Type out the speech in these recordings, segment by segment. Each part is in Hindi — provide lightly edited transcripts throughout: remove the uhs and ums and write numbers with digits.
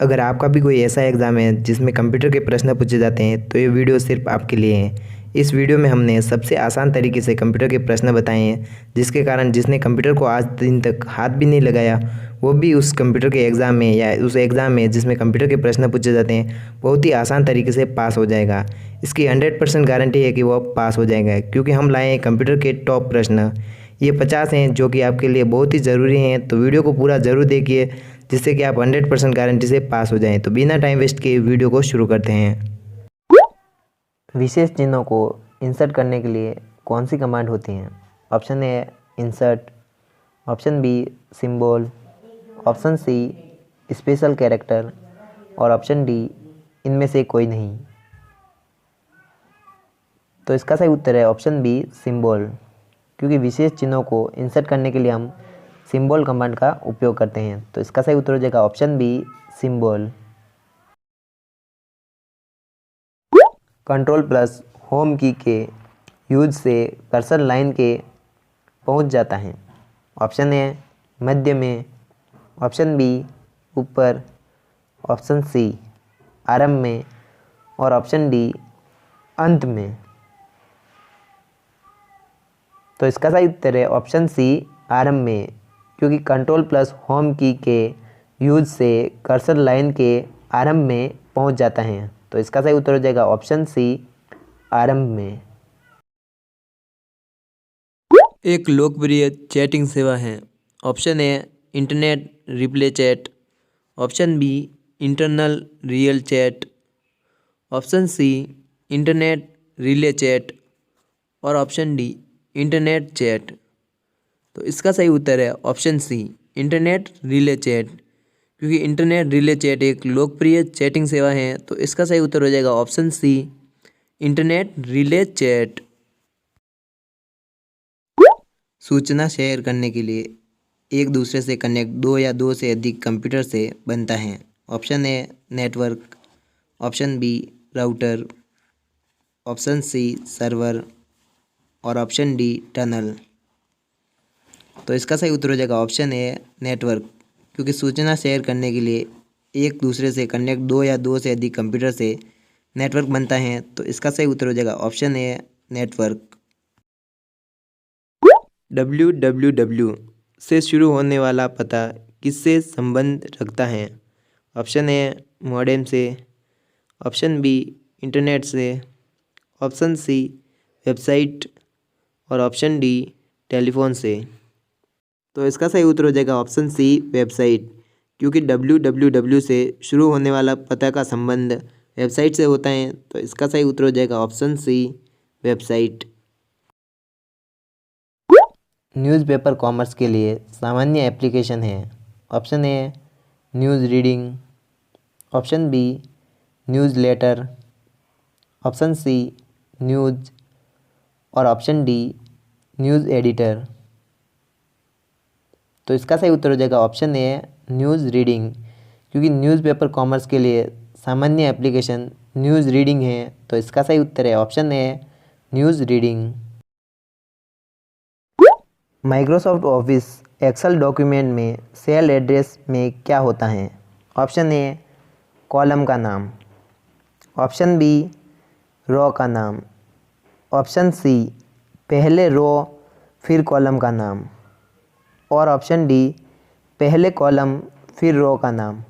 अगर आपका भी कोई ऐसा एग्ज़ाम है जिसमें कंप्यूटर के प्रश्न पूछे जाते हैं तो ये वीडियो सिर्फ आपके लिए है। इस वीडियो में हमने सबसे आसान तरीके से कंप्यूटर के प्रश्न बताए हैं, जिसके कारण जिसने कंप्यूटर को आज दिन तक हाथ भी नहीं लगाया वो भी उस कंप्यूटर के एग्ज़ाम में या उस एग्ज़ाम में जिसमें कंप्यूटर के प्रश्न पूछे जाते हैं बहुत ही आसान तरीके से पास हो जाएगा। इसकी 100% गारंटी है कि वो पास हो जाएगा, क्योंकि हम लाए हैं कंप्यूटर के टॉप प्रश्न। ये 50 हैं जो कि आपके लिए बहुत ही ज़रूरी हैं, तो वीडियो को पूरा ज़रूर देखिए जिससे कि आप 100% गारंटी से पास हो जाएं। तो बिना टाइम वेस्ट किए वीडियो को शुरू करते हैं। विशेष चिन्हों को इंसर्ट करने के लिए कौन सी कमांड होती हैं? Option A insert, option B symbol, option C special character और ऑप्शन डी इनमें से कोई नहीं। तो इसका सही उत्तर है ऑप्शन बी सिंबल, क्योंकि विशेष चिन्हों को इंसर्ट करने के लिए हम सिंबल कमांड का उपयोग करते हैं। तो इसका सही उत्तर हो जाएगा option B symbol. Control plus home key के यूज से कर्सर लाइन के पहुंच जाता है। ऑप्शन ए मध्य में, ऑप्शन बी ऊपर, ऑप्शन सी आरंभ में और ऑप्शन डी अंत में। तो इसका सही उत्तर है ऑप्शन सी आरंभ में, क्योंकि कंट्रोल प्लस होम की के यूज से कर्सर लाइन के आरंभ में पहुंच जाता है। तो इसका सही उत्तर हो जाएगा ऑप्शन सी आरंभ में। एक लोकप्रिय चैटिंग सेवा है। Option A internet replay chat, option B internal real chat, option C internet relay chat और ऑप्शन डी इंटरनेट चैट। तो इसका सही उत्तर है option C internet relay chat, क्योंकि इंटरनेट रिले चैट एक लोकप्रिय चैटिंग सेवा है। तो इसका सही उत्तर हो जाएगा option C internet relay chat. सूचना शेयर करने के लिए एक दूसरे से कनेक्ट दो या दो से अधिक कंप्यूटर से बनता है। Option A network, option B router, option C server और ऑप्शन डी टनल। तो इसका सही उत्तर हो जाएगा ऑप्शन ए नेटवर्क, क्योंकि सूचना शेयर करने के लिए एक दूसरे से कनेक्ट दो या दो से अधिक कंप्यूटर से नेटवर्क बनता है। तो इसका सही उत्तर हो जाएगा ऑप्शन ए नेटवर्क। www से शुरू होने वाला पता किससे संबंध रखता है? ऑप्शन ए मॉडेम से, ऑप्शन बी इंटरनेट से, ऑप्शन सी वेबसाइट और ऑप्शन डी टेलीफोन से। तो इसका सही उत्तर हो जाएगा ऑप्शन सी वेबसाइट, क्योंकि www से शुरू होने वाला पता का संबंध वेबसाइट से होता है। तो इसका सही उत्तर हो जाएगा option C website. Newspaper commerce के लिए सामान्य एप्लीकेशन है। Option A news reading, option B news letter, option C news और ऑप्शन डी न्यूज़ एडिटर। तो इसका सही उत्तर हो जाएगा ऑप्शन ए न्यूज़ रीडिंग, क्योंकि न्यूज़पेपर कॉमर्स के लिए सामान्य एप्लीकेशन न्यूज़ रीडिंग है। तो इसका सही उत्तर है option A news reading. Microsoft Office Excel document में सेल एड्रेस में क्या होता है? ऑप्शन ए कॉलम का नाम, ऑप्शन बी रो का नाम, ऑप्शन सी पहले रो फिर कॉलम का नाम और ऑप्शन डी पहले कॉलम फिर रो का नाम।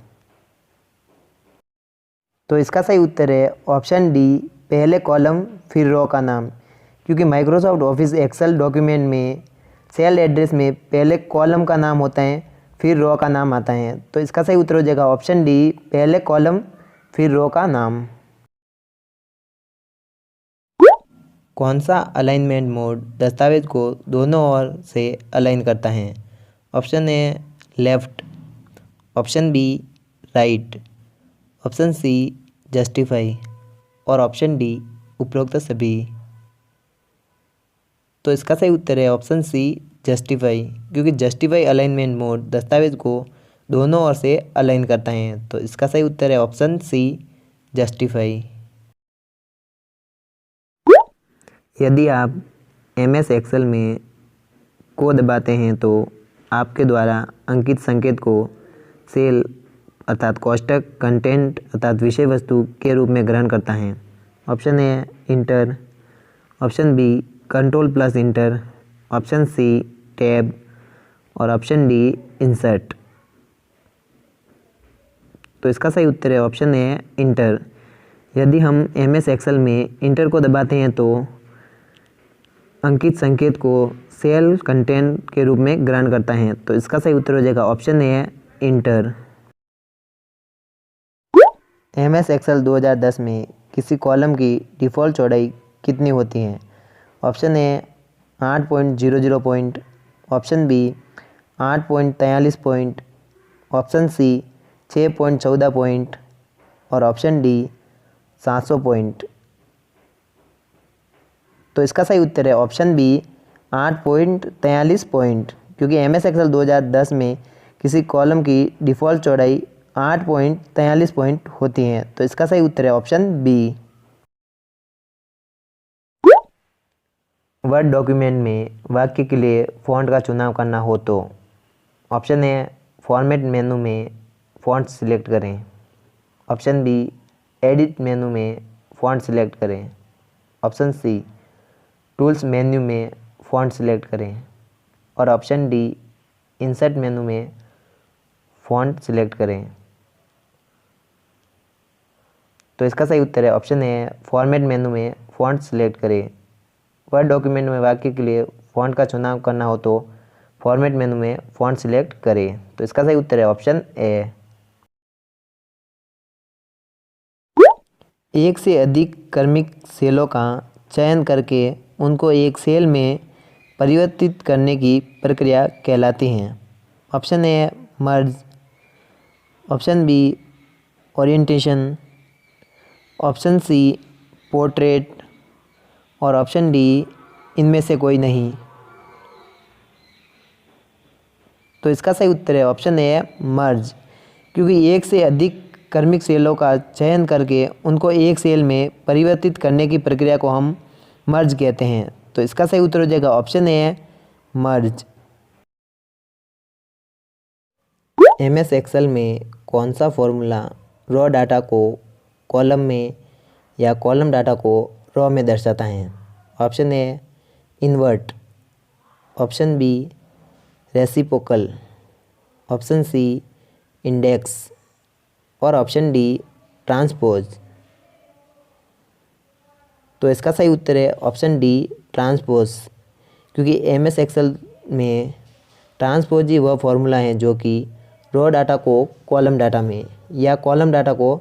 तो इसका सही उत्तर है ऑप्शन डी पहले कॉलम फिर रो का नाम, क्योंकि माइक्रोसॉफ्ट ऑफिस एक्सेल डॉक्यूमेंट में सेल एड्रेस में पहले कॉलम का नाम होता है फिर रो का नाम आता है। तो इसका सही उत्तर हो जाएगा ऑप्शन डी पहले कॉलम फिर रो का नाम। कौन सा अलाइनमेंट मोड दस्तावेज को दोनों ओर से अलाइन करता है? Option A left, option B right, option C justify और ऑप्शन डी उपरोक्त सभी। तो इसका सही उत्तर है ऑप्शन सी जस्टिफाई, क्योंकि जस्टिफाई अलाइनमेंट मोड दस्तावेज को दोनों ओर से अलाइन करता है। तो इसका सही उत्तर है ऑप्शन सी जस्टिफाई। यदि आप MS एक्सेल में को दबाते हैं तो आपके द्वारा अंकित संकेत को सेल अर्थात कोष्ठक, कंटेंट अर्थात विषय वस्तु के रूप में ग्रहण करता है। Option A enter, option B control plus enter, option C tab और ऑप्शन डी इंसर्ट। तो इसका सही उत्तर है ऑप्शन ए इंटर। यदि हम MS एक्सेल में इंटर को दबाते हैं तो अंकित संकेत को सेल कंटेंट के रूप में ग्रहण करता है। तो इसका सही उत्तर हो जाएगा option A enter. MS Excel 2010 में किसी कॉलम की डिफ़ॉल्ट चौड़ाई कितनी होती है? Option A 8.00 point, option B 8.43 point, option C 6.14 point और ऑप्शन डी 700 पॉइंट। तो इसका सही उत्तर है ऑप्शन बी 8.43 पॉइंट, क्योंकि MS एक्सेल 2010 में किसी कॉलम की डिफ़ॉल्ट चौड़ाई 8.43 पॉइंट होती है। तो इसका सही उत्तर है ऑप्शन बी। वर्ड डॉक्यूमेंट में वाक्य के लिए फ़ॉन्ट का चुनाव करना हो तो ऑप्शन ए फॉर्मेट मेनू में फ़ॉन्ट सिलेक्ट करें, ऑप्शन बी एडिट मेनू में फ़ॉन्ट सिलेक्ट करें, ऑप्शन सी टूल्स मेन्यू में फ़ॉन्ट सिलेक्ट करें और ऑप्शन डी इंसर्ट मेनू में फ़ॉन्ट सिलेक्ट करें। तो इसका सही उत्तर है ऑप्शन ए फॉर्मेट मेनू में फ़ॉन्ट सिलेक्ट करें। वर्ड डॉक्यूमेंट में वाक्य के लिए फ़ॉन्ट का चुनाव करना हो तो फॉर्मेट मेनू में फ़ॉन्ट सिलेक्ट करें। तो इसका सही उत्तर है ऑप्शन ए। एक से अधिक क्रमिक सेलों का चयन करके उनको एक सेल में परिवर्तित करने की प्रक्रिया कहलाती है। Option A merge, option B orientation, option C portrait और ऑप्शन डी इनमें से कोई नहीं। तो इसका सही उत्तर है ऑप्शन ए मर्ज, क्योंकि एक से अधिक क्रमिक सेलों का चयन करके उनको एक सेल में परिवर्तित करने की प्रक्रिया को हम मर्ज कहते हैं। तो इसका सही उत्तर हो जाएगा option A merge. MS Excel में कौन सा फॉर्मूला रॉ डाटा को कॉलम में या कॉलम डाटा को रॉ में दर्शाता है? Option A invert, option B reciprocal, option C index और ऑप्शन डी ट्रांसपोज। तो इसका सही उत्तर है ऑप्शन डी ट्रांसपोज, क्योंकि MS एक्सेल में ट्रांसपोज ही वह फॉर्मूला है जो कि रॉ डाटा को कॉलम डाटा में या कॉलम डाटा को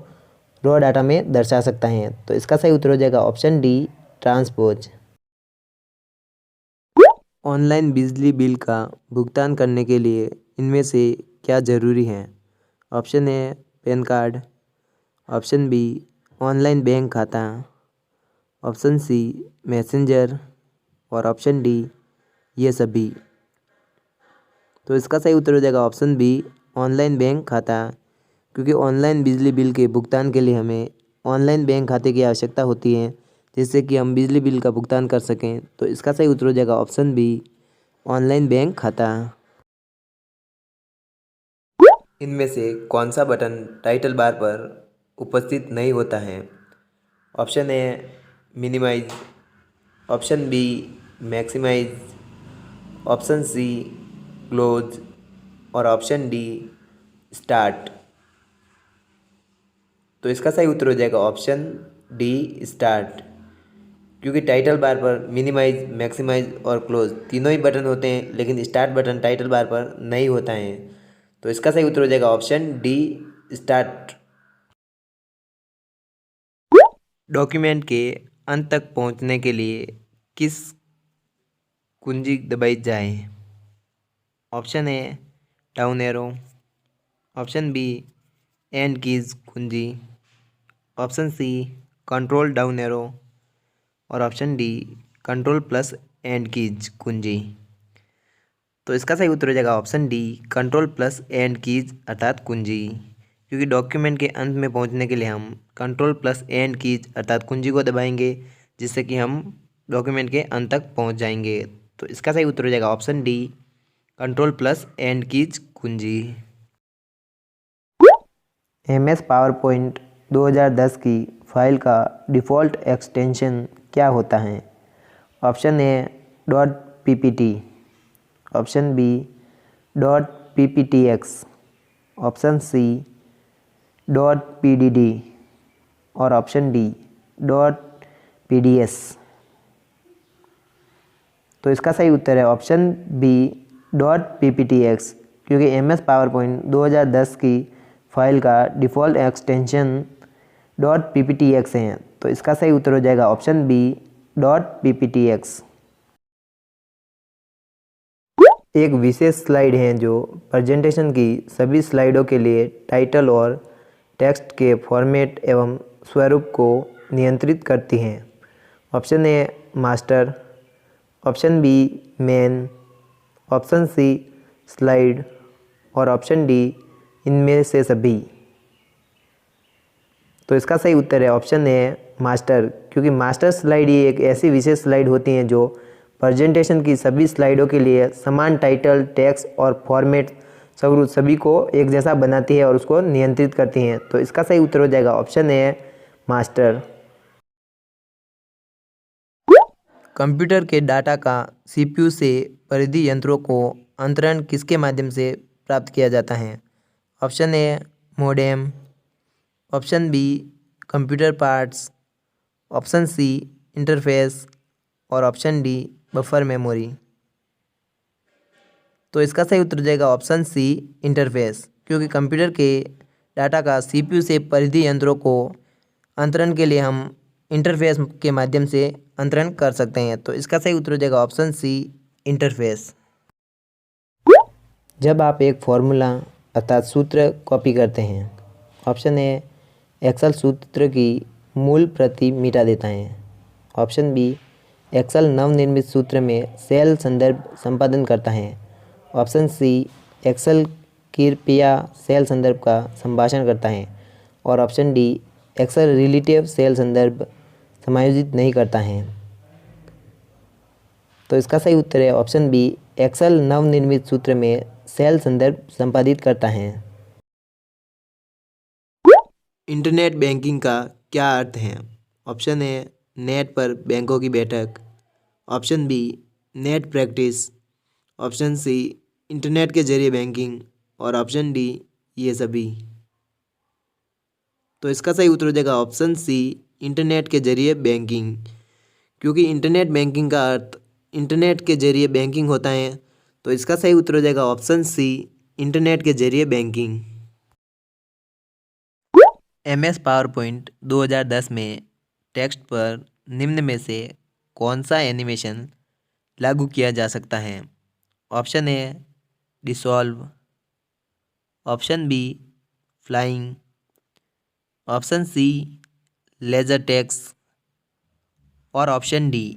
रॉ डाटा में दर्शा सकता है। तो इसका सही उत्तर हो जाएगा ऑप्शन डी ट्रांसपोज। ऑनलाइन बिजली बिल का भुगतान करने के लिए इनमें से क्या ज़रूरी है? Option A PAN card, option B online bank खाता, ऑप्शन सी मैसेंजर और ऑप्शन डी ये सभी। तो इसका सही उत्तर हो जाएगा ऑप्शन बी ऑनलाइन बैंक खाता, क्योंकि ऑनलाइन बिजली बिल के भुगतान के लिए हमें ऑनलाइन बैंक खाते की आवश्यकता होती है, जिससे कि हम बिजली बिल का भुगतान कर सकें। तो इसका सही उत्तर हो जाएगा ऑप्शन बी ऑनलाइन बैंक खाता। इनमें से कौन सा बटन टाइटल बार पर उपस्थित नहीं होता है? Option A minimise, option B maximise, option C close और ऑप्शन डी स्टार्ट। तो इसका सही उत्तर हो जाएगा ऑप्शन डी स्टार्ट, क्योंकि टाइटल बार पर मिनिमाइज, मैक्सिमाइज और क्लोज तीनों ही बटन होते हैं, लेकिन स्टार्ट बटन टाइटल बार पर नहीं होता है। तो इसका सही उत्तर हो जाएगा ऑप्शन डी स्टार्ट। डॉक्यूमेंट के अंत तक पहुंचने के लिए किस कुंजी दबाई जाए? Option A down arrow, option B end keys कुंजी, option C control down arrow और option D control plus end keys कुंजी। तो इसका सही उत्तर हो जाएगा option D control plus end keys अर्थात कुंजी, क्योंकि डॉक्यूमेंट के अंत में पहुंचने के लिए हम कंट्रोल प्लस एंड कीज अर्थात कुंजी को दबाएंगे, जिससे कि हम डॉक्यूमेंट के अंत तक पहुंच जाएंगे। तो इसका सही उत्तर हो जाएगा option D control plus end keys कुंजी। MS पावरपॉइंट 2010 की फाइल का डिफ़ॉल्ट एक्सटेंशन क्या होता है? Option A dot PPT, option B dot PPTX, option C dot PDD और ऑप्शन डी डॉट PDS। तो इसका सही उत्तर है ऑप्शन बी डॉट PPTX, क्योंकि MS पावरपॉइंट 2010 की फाइल का डिफ़ॉल्ट एक्सटेंशन डॉट PPTX है। तो इसका सही उत्तर हो जाएगा ऑप्शन बी डॉट PPTX। एक विशेष स्लाइड है जो प्रेजेंटेशन की सभी स्लाइडों के लिए टाइटल और टेक्स्ट के फॉर्मेट एवं स्वरूप को नियंत्रित करती हैं। Option A master, option B main, option C slide और ऑप्शन डी इनमें से सभी। तो इसका सही उत्तर है ऑप्शन ए मास्टर, क्योंकि मास्टर स्लाइड ही एक ऐसी विशेष स्लाइड होती हैं जो प्रेजेंटेशन की सभी स्लाइडों के लिए समान टाइटल, टेक्स्ट और फॉर्मेट स्वरूप सभी को एक जैसा बनाती है और उसको नियंत्रित करती हैं। तो इसका सही उत्तर हो जाएगा ऑप्शन ए मास्टर। कंप्यूटर के डाटा का CPU से परिधि यंत्रों को अंतरण किसके माध्यम से प्राप्त किया जाता है? Option A modem, option B computer parts, option C interface और ऑप्शन डी बफर मेमोरी। तो इसका सही उत्तर हो जाएगा ऑप्शन सी इंटरफेस, क्योंकि कंप्यूटर के डाटा का CPU से परिधि यंत्रों को अंतरण के लिए हम इंटरफेस के माध्यम से अंतरण कर सकते हैं। तो इसका सही उत्तर हो जाएगा ऑप्शन सी इंटरफेस। जब आप एक फॉर्मूला अर्थात सूत्र कॉपी करते हैं, ऑप्शन ए एक्सेल सूत्र की मूल प्रति मिटा देता है, ऑप्शन बी एक्सेल नवनिर्मित सूत्र में सेल संदर्भ संपादन करता है, ऑप्शन सी एक्सेल कृपया सेल संदर्भ का संभाषण करता है और option D Excel relative cell संदर्भ समायोजित नहीं करता है। तो इसका सही उत्तर है ऑप्शन बी एक्सेल नवनिर्मित सूत्र में सेल संदर्भ संपादित करता है। इंटरनेट बैंकिंग का क्या अर्थ है? ऑप्शन ए नेट पर बैंकों की बैठक, option B net practice, option C internet के जरिए बैंकिंग और ऑप्शन डी ये सभी। तो इसका सही उत्तर हो जाएगा ऑप्शन सी इंटरनेट के जरिए बैंकिंग, क्योंकि इंटरनेट बैंकिंग का अर्थ इंटरनेट के जरिए बैंकिंग होता है। तो इसका सही उत्तर हो जाएगा ऑप्शन सी इंटरनेट के जरिए बैंकिंग। MS पावरपॉइंट 2010 में टेक्स्ट पर निम्न में से कौन सा एनिमेशन लागू किया जा सकता है? Option A dissolve, option B flying, option C laser text और ऑप्शन डी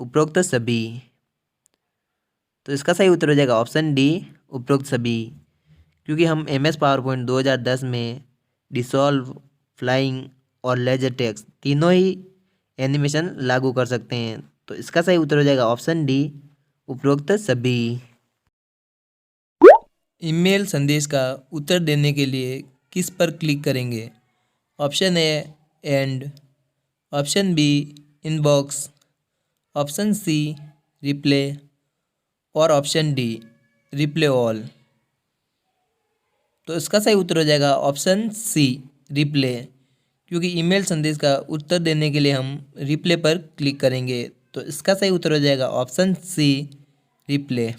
उपरोक्त सभी। तो इसका सही उत्तर हो जाएगा ऑप्शन डी उपरोक्त सभी, क्योंकि हम MS पावरपॉइंट 2010 में डिसॉल्व, फ्लाइंग और लेजर टेक्स्ट तीनों ही एनिमेशन लागू कर सकते हैं। तो इसका सही उत्तर हो जाएगा ऑप्शन डी उपरोक्त सभी। ईमेल संदेश का उत्तर देने के लिए किस पर क्लिक करेंगे? Option A end, option B inbox, option C reply और ऑप्शन डी रिप्ले ऑल। तो इसका सही उत्तर हो जाएगा ऑप्शन सी रिप्ले, क्योंकि ईमेल संदेश का उत्तर देने के लिए हम रिप्ले पर क्लिक करेंगे। तो इसका सही उत्तर हो जाएगा ऑप्शन सी रिप्ले।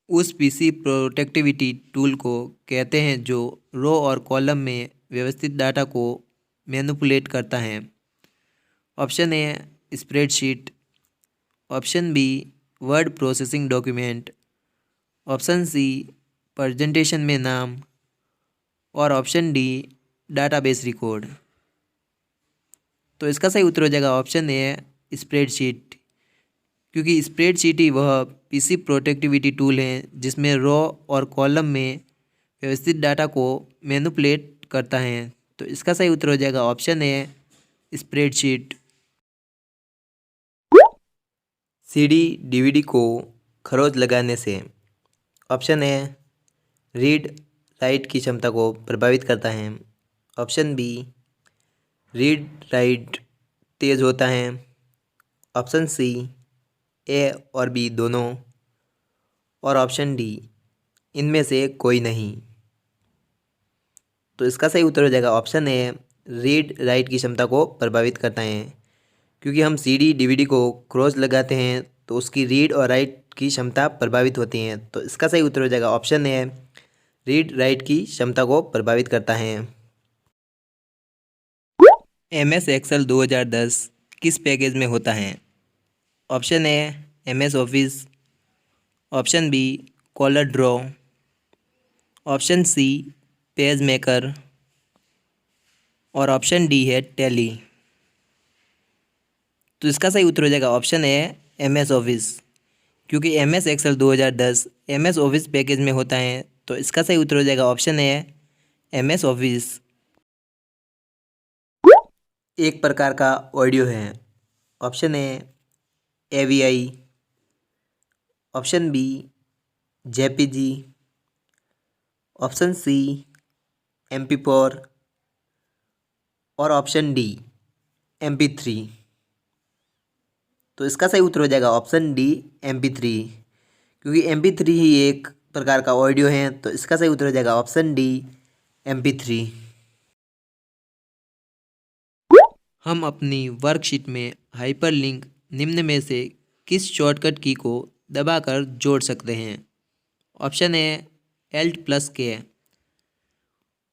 उस PC प्रोटेक्टिविटी टूल को कहते हैं जो रो और कॉलम में व्यवस्थित डाटा को मैनिपुलेट करता है। Option A spreadsheet, option B word processing document, option C presentation में नाम और ऑप्शन डी डाटाबेस रिकॉर्ड। तो इसका सही उत्तर हो जाएगा ऑप्शन ए स्प्रेडशीट, क्योंकि स्प्रेडशीट ही वह PC प्रोटेक्टिविटी टूल है जिसमें रो और कॉलम में व्यवस्थित डाटा को मैनिपुलेट करता है। तो इसका सही उत्तर हो जाएगा option A spreadsheet. CD DVD को खरोंच लगाने से, ऑप्शन ए रीड राइट की क्षमता को प्रभावित करता है। ऑप्शन बी, रीड राइट तेज होता है। ऑप्शन सी, ए और बी दोनों। और ऑप्शन डी, इनमें से कोई नहीं। तो इसका सही उत्तर हो जाएगा ऑप्शन ए, रीड राइट की क्षमता को प्रभावित करता है। क्योंकि हम सीडी डीवीडी को क्रॉस लगाते हैं तो उसकी रीड और राइट की क्षमता प्रभावित होती है। तो इसका सही उत्तर हो जाएगा ऑप्शन ए, रीड राइट की क्षमता को प्रभावित करता है। MS एक्सेल 2010 किस पैकेज में होता है? Option A, MS office. Option B, Corel draw. Option C, page maker. और ऑप्शन डी है टैली। तो इसका सही उत्तर हो जाएगा ऑप्शन ए, MS ऑफिस। क्योंकि MS Excel 2010 MS office package में होता है। तो इसका सही उत्तर हो जाएगा ऑप्शन ए, MS ऑफिस। एक प्रकार का ऑडियो है। Option A, AVI। Option B, JPG। Option C, MP4। और ऑप्शन डी, MP3। तो इसका सही उत्तर हो जाएगा ऑप्शन डी, MP3। क्योंकि MP3 ही एक प्रकार का ऑडियो है। तो इसका सही उत्तर हो जाएगा ऑप्शन डी, MP3। हम अपनी वर्कशीट में हाइपरलिंक निम्न में से किस शॉर्टकट की को दबाकर जोड़ सकते हैं? Option A, Alt+K।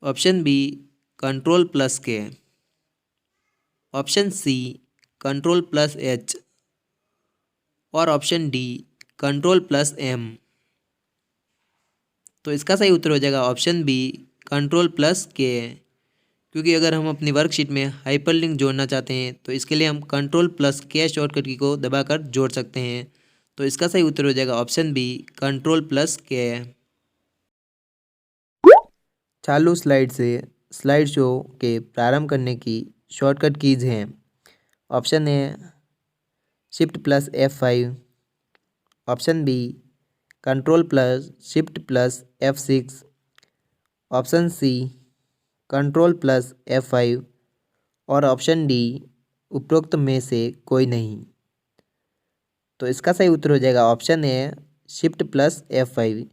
Option B, Ctrl+K। Option C, Ctrl+H। और ऑप्शन डी, Ctrl+M। तो इसका सही उत्तर हो जाएगा ऑप्शन बी, Ctrl+K। क्योंकि अगर हम अपनी वर्कशीट में हाइपरलिंक जोड़ना चाहते हैं तो इसके लिए हम Ctrl+K शॉर्टकट की को दबाकर जोड़ सकते हैं। तो इसका सही उत्तर हो जाएगा ऑप्शन बी, Ctrl+K। चालू स्लाइड से स्लाइड शो के प्रारंभ करने की शॉर्टकट कीज हैं। Option A, Shift+F5। Option B, Ctrl+Shift+F6। Option C, Ctrl+F5। और ऑप्शन डी, उपरोक्त में से कोई नहीं। तो इसका सही उत्तर हो जाएगा ऑप्शन ए, Shift+F5।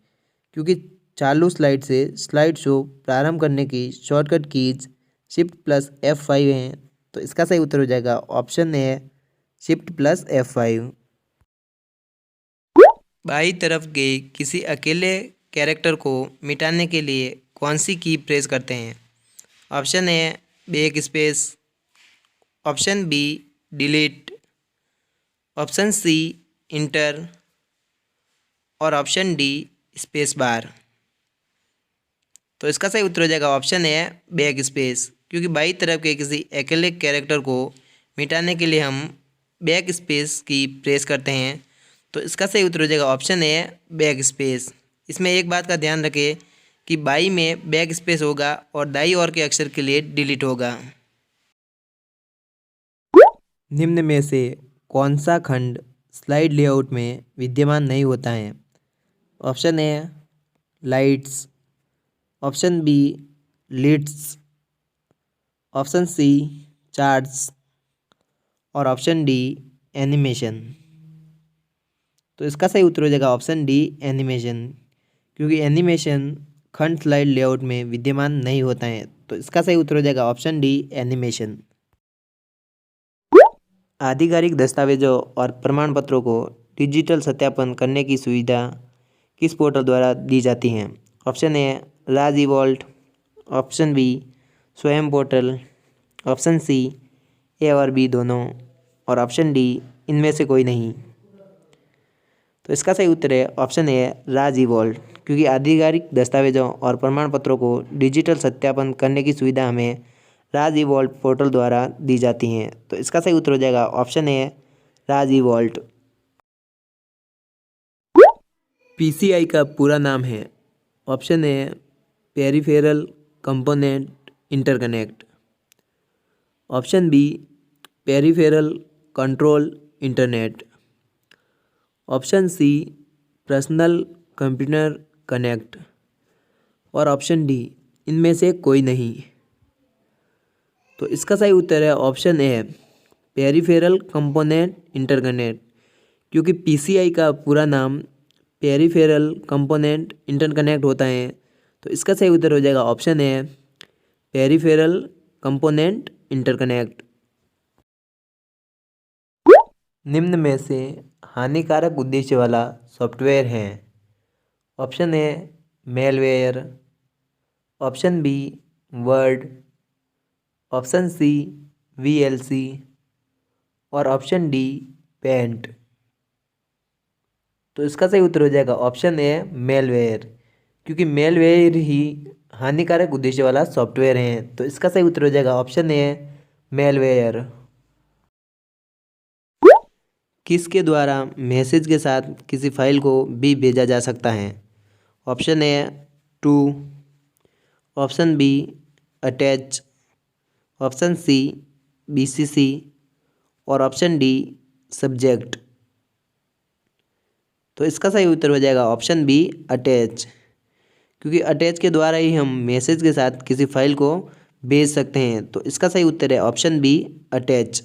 क्योंकि चालू स्लाइड से स्लाइड शो प्रारंभ करने की शॉर्टकट कीज Shift+F5 हैं। तो इसका सही उत्तर हो जाएगा ऑप्शन ए, Shift+F5। बाईं तरफ के किसी अकेले कैरेक्टर को मिटाने के लिए कौन सी की प्रेस करते हैं? Option A, backspace. Option B, delete. Option C, enter. और ऑप्शन डी, स्पेस बार। तो इसका सही उत्तर हो जाएगा ऑप्शन ए, बैक स्पेस। क्योंकि बाईं तरफ के किसी अकेले कैरेक्टर को मिटाने के लिए हम बैक स्पेस की प्रेस करते हैं। तो इसका सही उत्तर हो जाएगा ऑप्शन ए, बैक स्पेस। इसमें एक बात का ध्यान रखें कि बाई में बैक स्पेस होगा और दाई ओर के अक्षर के लिए डिलीट होगा। निम्न में से कौन सा खंड स्लाइड लेआउट में विद्यमान नहीं होता है? Option A, lights. Option B, lids. Option C, charts. और ऑप्शन डी, एनिमेशन। तो इसका सही उत्तर हो जाएगा ऑप्शन डी, एनिमेशन। क्योंकि एनिमेशन खंड स्लाइड लेआउट में विद्यमान नहीं होता है। तो इसका सही उत्तर हो जाएगा ऑप्शन डी, एनिमेशन। आधिकारिक दस्तावेजों और प्रमाण पत्रों को डिजिटल सत्यापन करने की सुविधा किस पोर्टल द्वारा दी जाती है? Option A, Raj e vault. Option B, Swayam portal. Option C, A और बी दोनों। और ऑप्शन डी, इनमें से कोई नहीं। तो इसका सही उत्तर है ऑप्शन ए, राज ई-वॉल्ट। क्योंकि आधिकारिक दस्तावेजों और प्रमाण पत्रों को डिजिटल सत्यापन करने की सुविधा हमें राज ई-वॉल्ट पोर्टल द्वारा दी जाती हैं। तो इसका सही उत्तर हो जाएगा ऑप्शन ए, राज ई-वॉल्ट। PCI का पूरा नाम है। Option A, peripheral component interconnect. Option B, peripheral control internet. Option C, personal computer connect. और ऑप्शन डी इनमें से कोई नहीं। तो इसका सही उत्तर है option A peripheral component interconnect, क्योंकि पीसीआई का पूरा नाम पेरिफेरल कंपोनेंट इंटरकनेक्ट होता है। तो इसका सही उत्तर हो जाएगा option A peripheral component interconnect. निम्न में से हानिकारक उद्देश्य वाला सॉफ्टवेयर है। Option A malware, option B Word, option C VLC और ऑप्शन डी पेंट। तो इसका सही उत्तर हो जाएगा ऑप्शन ए मेलवेयर, क्योंकि मेलवेयर ही हानिकारक उद्देश्य वाला सॉफ्टवेयर है। तो इसका सही उत्तर हो जाएगा ऑप्शन ए मेलवेयर। किसके द्वारा मैसेज के साथ किसी फाइल को भी भेजा जा सकता है? Option A to, option B attach, option C BCC और ऑप्शन डी सब्जेक्ट। तो इसका सही उत्तर हो जाएगा ऑप्शन बी अटैच, क्योंकि अटैच के द्वारा ही हम मैसेज के साथ किसी फाइल को भेज सकते हैं। तो इसका सही उत्तर है ऑप्शन बी अटैच।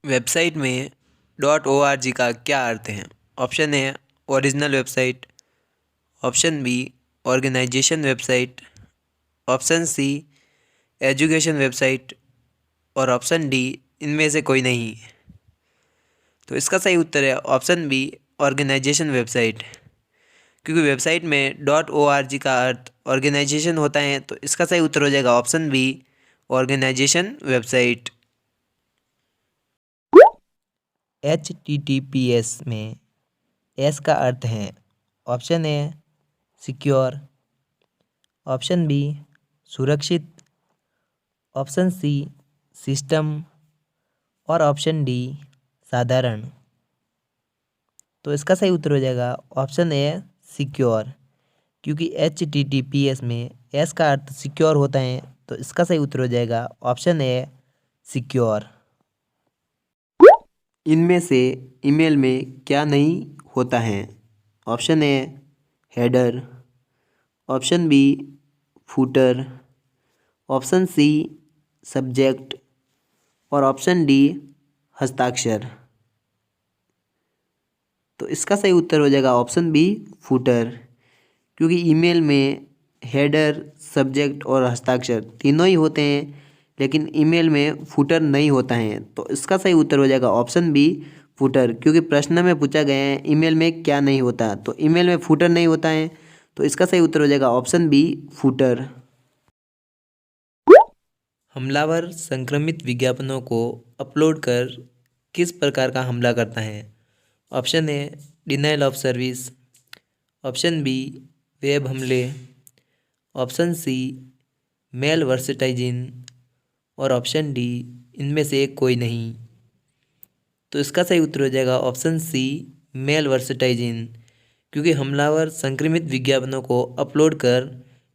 वेबसाइट में .org का क्या अर्थ है? Option A original website, option B organisation website, option C education website और ऑप्शन डी इनमें से कोई नहीं। तो इसका सही उत्तर है ऑप्शन बी ऑर्गेनाइजेशन वेबसाइट, क्योंकि वेबसाइट में .org का अर्थ ऑर्गेनाइजेशन होता है। तो इसका सही उत्तर हो जाएगा option B organisation website. HTTPS में एस का अर्थ है। Option A secure, option B सुरक्षित, ऑप्शन सी सिस्टम और ऑप्शन डी साधारण। तो इसका सही उत्तर हो जाएगा ऑप्शन ए सिक्योर, क्योंकि HTTPS में एस का अर्थ सिक्योर होता है। तो इसका सही उत्तर हो जाएगा ऑप्शन ए सिक्योर। इनमें से ईमेल में क्या नहीं होता है? Option A header, option B footer, option C subject और ऑप्शन डी हस्ताक्षर। तो इसका सही उत्तर हो जाएगा ऑप्शन बी फूटर, क्योंकि ईमेल में हेडर, सब्जेक्ट और हस्ताक्षर तीनों ही होते हैं, लेकिन ईमेल में फूटर नहीं होता है। तो इसका सही उत्तर हो जाएगा ऑप्शन बी फूटर, क्योंकि प्रश्न में पूछा गया है ईमेल में क्या नहीं होता, तो ईमेल में फूटर नहीं होता है। तो इसका सही उत्तर हो जाएगा ऑप्शन बी फूटर। हमलावर संक्रमित विज्ञापनों को अपलोड कर किस प्रकार का हमला करता है? Option A denial of service, option B web हमले, ऑप्शन सी मेल वर्सेटाइजिंग और ऑप्शन डी इनमें से कोई नहीं। तो इसका सही उत्तर हो जाएगा ऑप्शन सी मेल वर्सेटाइजिंग, क्योंकि हमलावर संक्रमित विज्ञापनों को अपलोड कर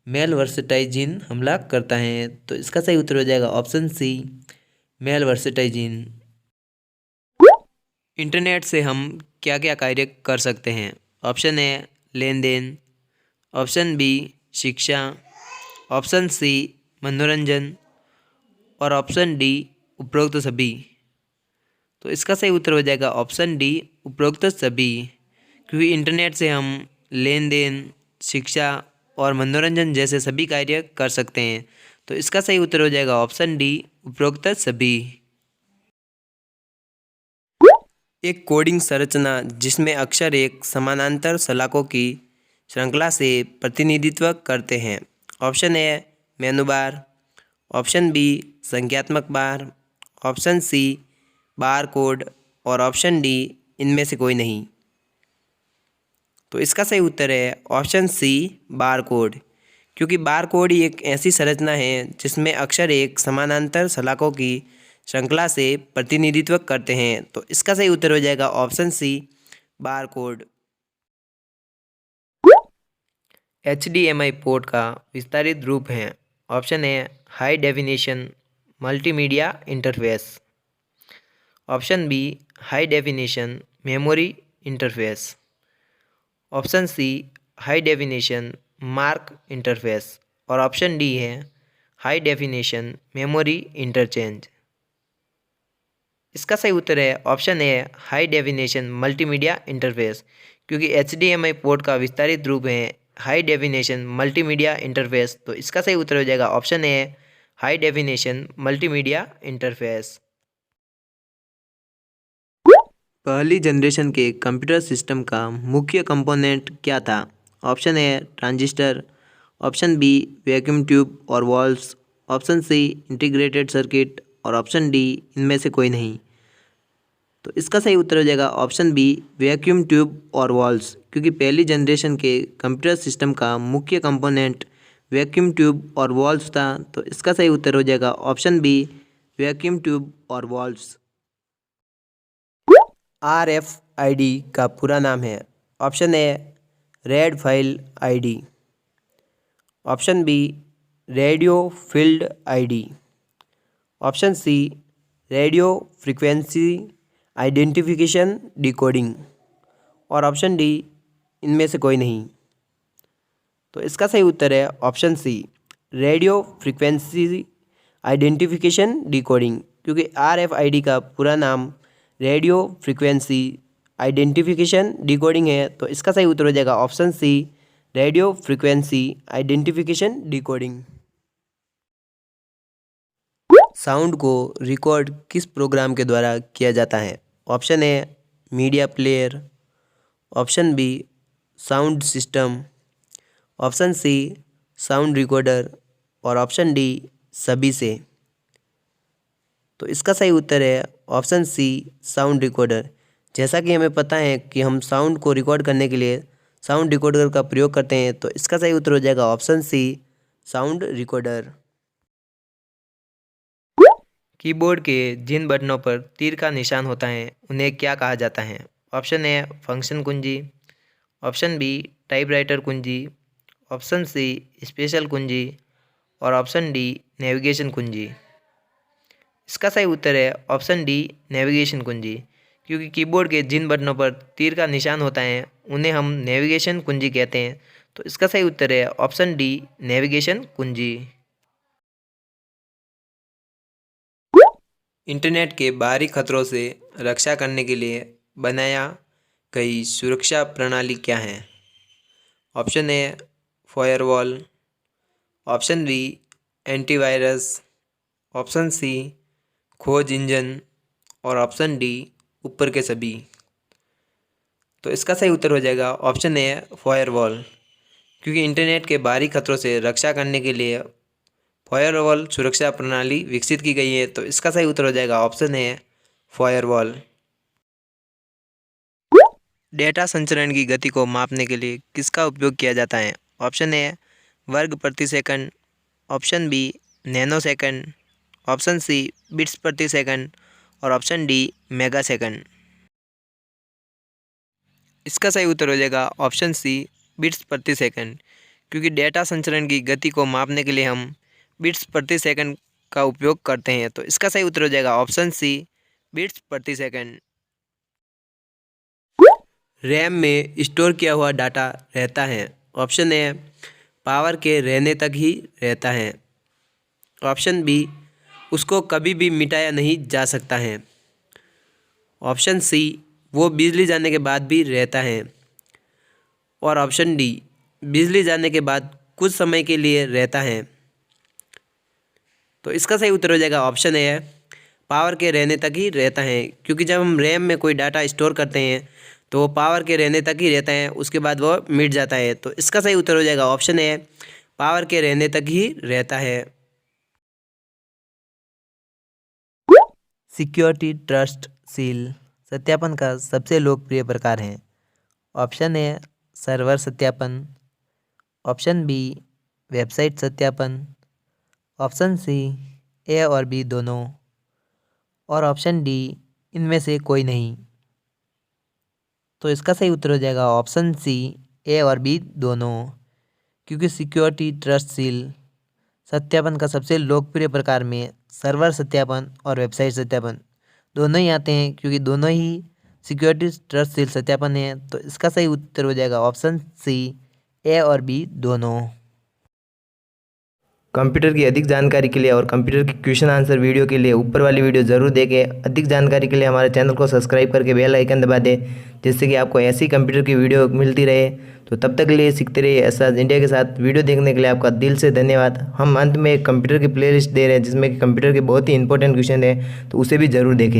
मेल वर्सेटाइजिंग हमला करता है। तो इसका सही उत्तर हो जाएगा ऑप्शन सी मेल वर्सेटाइजिंग। इंटरनेट से हम क्या क्या कार्य कर सकते हैं? ऑप्शन ए लेन देन, ऑप्शन बी शिक्षा, ऑप्शन सी मनोरंजन और ऑप्शन डी उपरोक्त सभी। तो इसका सही उत्तर हो जाएगा ऑप्शन डी उपरोक्त सभी, क्योंकि इंटरनेट से हम लेन देन, शिक्षा और मनोरंजन जैसे सभी कार्य कर सकते हैं। तो इसका सही उत्तर हो जाएगा ऑप्शन डी उपरोक्त सभी। एक कोडिंग संरचना जिसमें अक्षर एक समानांतर सलाखों की श्रृंखला से प्रतिनिधित्व करते हैं। Option A menu bar, option B संख्यात्मक bar, option C bar code और ऑप्शन डी इनमें से कोई नहीं। तो इसका सही उत्तर है ऑप्शन सी बार कोड, क्योंकि बार कोड ही एक ऐसी संरचना है जिसमें अक्षर एक समानांतर सलाखों की श्रृंखला से प्रतिनिधित्व करते हैं। तो इसका सही उत्तर हो जाएगा option C bar code. HDMI port का विस्तारित रूप है। Option A high definition multimedia interface, option B high definition memory interface, option C high definition mark interface और ऑप्शन डी है हाई डेफिनेशन मेमोरी इंटरचेंज। इसका सही उत्तर है option A high definition multimedia interface, क्योंकि HDMI पोर्ट का विस्तारित रूप है हाई डेफिनेशन मल्टीमीडिया इंटरफेस। तो इसका सही उत्तर हो जाएगा option A high definition multimedia interface. पहली जनरेशन के कंप्यूटर सिस्टम का मुख्य कंपोनेंट क्या था? Option A transistor, option B vacuum tube और valves, option C integrated circuit और ऑप्शन डी इनमें से कोई नहीं। तो इसका सही उत्तर हो जाएगा ऑप्शन बी वैक्यूम ट्यूब और वॉल्व्स, क्योंकि पहली जनरेशन के कंप्यूटर सिस्टम का मुख्य कंपोनेंट वैक्यूम ट्यूब और वॉल्व्स था। तो इसका सही उत्तर हो जाएगा ऑप्शन बी वैक्यूम ट्यूब और वॉल्व्स। RFID का पूरा नाम है। Option A red file ID, option B radio field ID, option C radio frequency identification decoding और ऑप्शन डी इनमें से कोई नहीं। तो इसका सही उत्तर है option C radio frequency identification decoding, क्योंकि RFID का पूरा नाम रेडियो फ्रीक्वेंसी आइडेंटिफिकेशन डिकोडिंग है। तो इसका सही उत्तर हो जाएगा option C radio frequency identification decoding. Sound को रिकॉर्ड किस प्रोग्राम के द्वारा किया जाता है? Option A media player, option B sound system, option C sound recorder और ऑप्शन डी सभी से। तो इसका सही उत्तर है ऑप्शन सी साउंड रिकॉर्डर। जैसा कि हमें पता है कि हम साउंड को रिकॉर्ड करने के लिए साउंड रिकॉर्डर का प्रयोग करते हैं, तो इसका सही उत्तर हो जाएगा option C sound recorder. Keyboard के जिन बटनों पर तीर का निशान होता है उन्हें क्या कहा जाता है? ऑप्शन ए फंक्शन कुंजी, ऑप्शन बी टाइपराइटर कुंजी, ऑप्शन सी स्पेशल कुंजी और ऑप्शन डी नेविगेशन कुंजी। इसका सही उत्तर है ऑप्शन डी नेविगेशन कुंजी, क्योंकि कीबोर्ड के जिन बटनों पर तीर का निशान होता है उन्हें हम नेविगेशन कुंजी कहते हैं। तो इसका सही उत्तर है ऑप्शन डी नेविगेशन कुंजी। इंटरनेट के बाहरी खतरों से रक्षा करने के लिए बनाया गई सुरक्षा प्रणाली क्या है? Option A firewall, option B antivirus, option C खोज इंजन और ऑप्शन डी ऊपर के सभी। तो इसका सही उत्तर हो जाएगा ऑप्शन ए फायरवॉल, क्योंकि इंटरनेट के बाहरी खतरों से रक्षा करने के लिए फायरवॉल सुरक्षा प्रणाली विकसित की गई है। तो इसका सही उत्तर हो जाएगा ऑप्शन ए फायरवॉल। डेटा संचरण की गति को मापने के लिए किसका उपयोग किया जाता है? ऑप्शन ए वर्ग प्रति second, option B nano second, option C bits प्रति सेकंड और ऑप्शन डी मेगा सेकंड। इसका सही उत्तर हो जाएगा ऑप्शन सी बिट्स प्रति सेकंड, क्योंकि डेटा संचरण की गति को मापने के लिए हम बिट्स प्रति सेकंड का उपयोग करते हैं। तो इसका सही उत्तर हो जाएगा ऑप्शन सी बिट्स प्रति सेकंड। रैम में स्टोर किया हुआ डाटा रहता है। ऑप्शन ए पावर के रहने तक ही रहता है, ऑप्शन बी उसको कभी भी मिटाया नहीं जा सकता है, ऑप्शन सी वो बिजली जाने के बाद भी रहता है और ऑप्शन डी बिजली जाने के बाद कुछ समय के लिए रहता है। तो इसका सही उत्तर हो जाएगा ऑप्शन ए पावर के रहने तक ही रहता है, क्योंकि जब हम रैम में कोई डाटा स्टोर करते हैं तो वो पावर के रहने तक ही रहता है, उसके बाद वो मिट जाता है। तो इसका सही उत्तर हो जाएगा ऑप्शन ए पावर के रहने तक ही रहता है। सिक्योरिटी ट्रस्ट सील सत्यापन का सबसे लोकप्रिय प्रकार है। ऑप्शन ए सर्वर सत्यापन, ऑप्शन बी वेबसाइट सत्यापन, ऑप्शन सी ए और बी दोनों और ऑप्शन डी इनमें से कोई नहीं। तो इसका सही उत्तर हो जाएगा ऑप्शन सी ए और बी दोनों, क्योंकि सिक्योरिटी ट्रस्ट सील सत्यापन का सबसे लोकप्रिय प्रकार में सर्वर सत्यापन और वेबसाइट सत्यापन दोनों ही आते हैं, क्योंकि दोनों ही सिक्योरिटी ट्रस्ट सील सत्यापन है। तो इसका सही उत्तर हो जाएगा ऑप्शन सी ए और बी दोनों। कंप्यूटर की अधिक जानकारी के लिए और कंप्यूटर की क्वेश्चन आंसर वीडियो के लिए ऊपर वाली वीडियो ज़रूर देखें। अधिक जानकारी के लिए हमारे चैनल को सब्सक्राइब करके बेल आइकन दबा दें, जिससे कि आपको ऐसी कंप्यूटर की वीडियो मिलती रहे। तो तब तक के लिए सीखते रहिए ऐसा इंडिया के साथ। वीडियो देखने के लिए आपका दिल से धन्यवाद। हम अंत में एक कंप्यूटर की प्लेलिस्ट दे रहे हैं जिसमें कि कंप्यूटर के बहुत ही इंपॉर्टेंट क्वेश्चन है, तो उसे भी ज़रूर देखें।